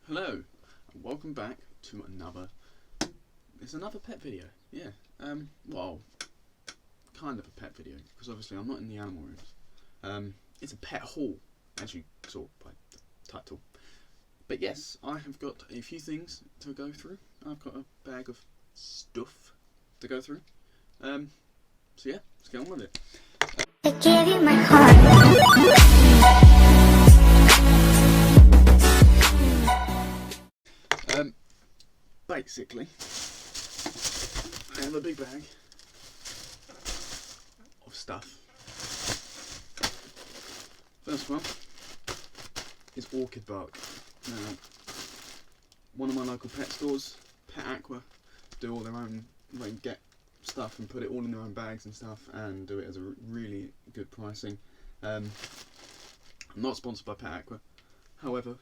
Hello, and welcome back to another pet video. Yeah, well, kind of a pet video, because obviously I'm not in the animal rooms. It's a pet haul, as you saw by the title. But yes, I have got a few things to go through. I've got a bag of stuff to go through. So yeah, let's get on with it. I gave you my heart. Basically, I have a big bag of stuff. First one is Orchid Bark. Now, one of my local pet stores, PET AQUA, do all their own, like, get stuff and put it all in their own bags and stuff, and do it as a really good pricing. I'm not sponsored by PET AQUA, however,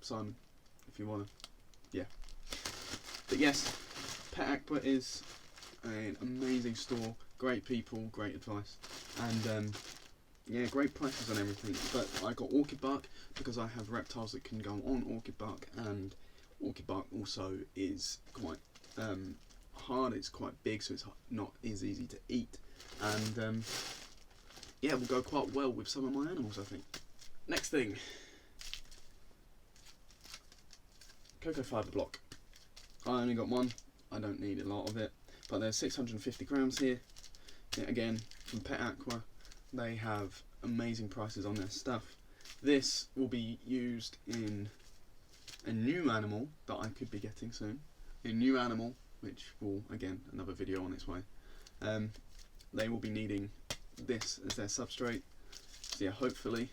Simon, if you wanna, yeah. But yes, PET AQUA is an amazing store, great people, great advice, and yeah, great prices on everything. But I got Orchid Bark because I have reptiles that can go on Orchid Bark, and Orchid Bark also is quite hard, it's quite big, so it's not as easy to eat, and yeah, will go quite well with some of my animals, I think. Next thing, Coco Fibre block. I only got one, I don't need a lot of it, but there's 650 grams here. Yeah, again, from PET AQUA, they have amazing prices on their stuff. This will be used in a new animal that I could be getting soon. A new animal, which will, again, another video on its way. They will be needing this as their substrate, so yeah, hopefully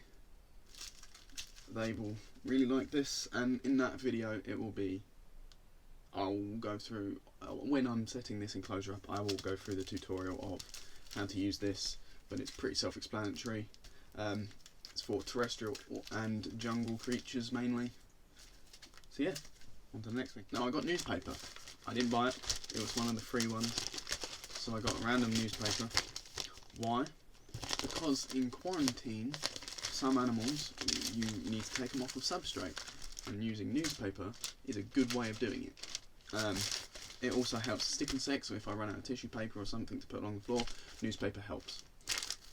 they will really like this, and in that video it will be, I'll go through, when I'm setting this enclosure up, I will go through the tutorial of how to use this, but it's pretty self-explanatory. It's for terrestrial and jungle creatures mainly. So yeah, on to the next thing. Now I got newspaper. I didn't buy it, it was one of the free ones, so I got a random newspaper. Why? Because in quarantine, some animals, you need to take them off of substrate, and using newspaper is a good way of doing it. It also helps stick insects, so if I run out of tissue paper or something to put along the floor, newspaper helps.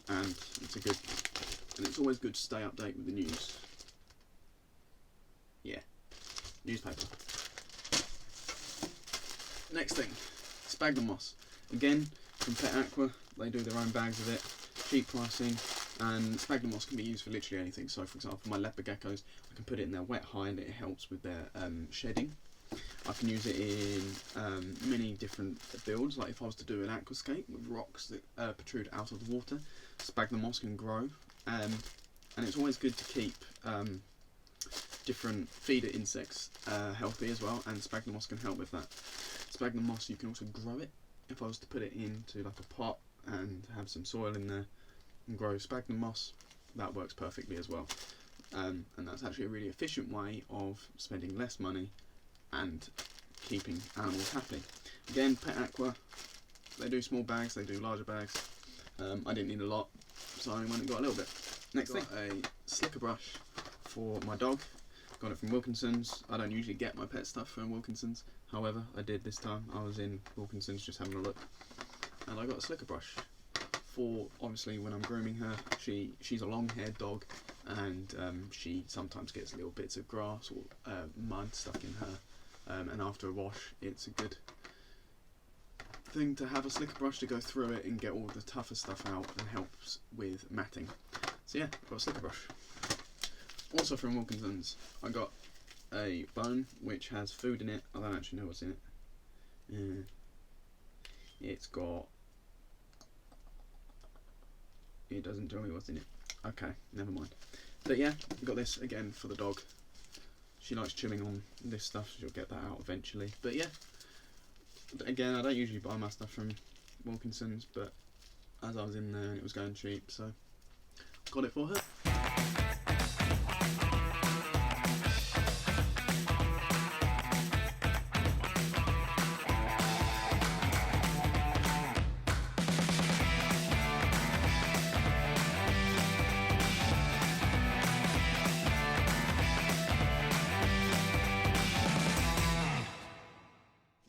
And it's always good to stay updated with the news. Yeah, newspaper. Next thing, sphagnum moss. Again, from PET AQUA, they do their own bags of it, cheap pricing, and sphagnum moss can be used for literally anything. So for example, my leopard geckos, I can put it in their wet hide, it helps with their shedding. I can use it in many different builds, like if I was to do an aquascape with rocks that protrude out of the water, sphagnum moss can grow, and it's always good to keep different feeder insects healthy as well, and sphagnum moss can help with that. Sphagnum moss, you can also grow it. If I was to put it into like a pot and have some soil in there and grow sphagnum moss, that works perfectly as well. And that's actually a really efficient way of spending less money and keeping animals happy. Again, PET AQUA, they do small bags, they do larger bags. I didn't need a lot, so I went and got a little bit. Next thing, a slicker brush for my dog. Got it from Wilkinson's. I don't usually get my pet stuff from Wilkinson's, however, I did this time. I was in Wilkinson's just having a look, and I got a slicker brush for, obviously, when I'm grooming her. She's a long-haired dog, and she sometimes gets little bits of grass or mud stuck in her. And after a wash, it's a good thing to have a slicker brush to go through it and get all the tougher stuff out, and helps with matting. So yeah, got a slicker brush. Also from Wilkinson's, I got a bone which has food in it. I don't actually know what's in it. It's got... It doesn't tell me what's in it. Okay, never mind. But yeah, got this again for the dog. She likes chewing on this stuff, so she'll get that out eventually. But yeah, again, I don't usually buy my stuff from Wilkinson's, but as I was in there and it was going cheap, so got it for her.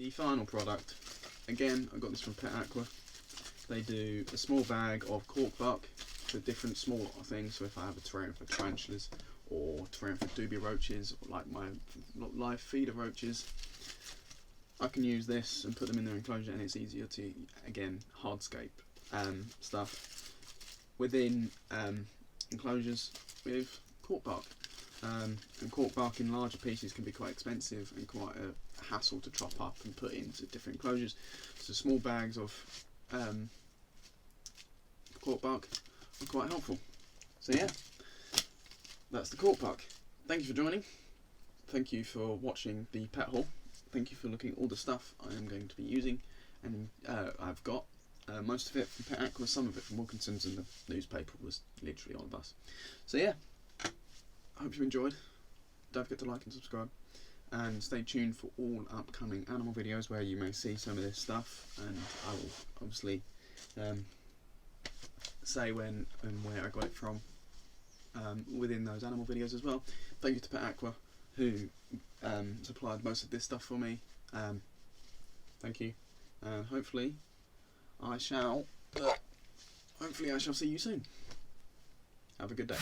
the final product, again, I got this from PET AQUA. They do a small bag of Cork Bark for different small things. So if I have a terrarium for tarantulas, or terrarium for dubia roaches, or like my live feeder roaches, I can use this and put them in their enclosure, and it's easier to, again, hardscape stuff within enclosures with Cork Bark. And Cork Bark in larger pieces can be quite expensive and quite a hassle to chop up and put into different enclosures. So small bags of Cork Bark are quite helpful. So yeah, that's the Cork Bark. Thank you for joining. Thank you for watching the pet haul. Thank you for looking at all the stuff I am going to be using, and I've got most of it from PET AQUA, some of it from Wilkinson's, and the newspaper was literally on a bus. So yeah, I hope you enjoyed. Don't forget to like and subscribe, and stay tuned for all upcoming animal videos where you may see some of this stuff, and I will obviously say when and where I got it from within those animal videos as well. Thank you to PET AQUA, who supplied most of this stuff for me. Thank you, and hopefully I shall see you soon. Have a good day.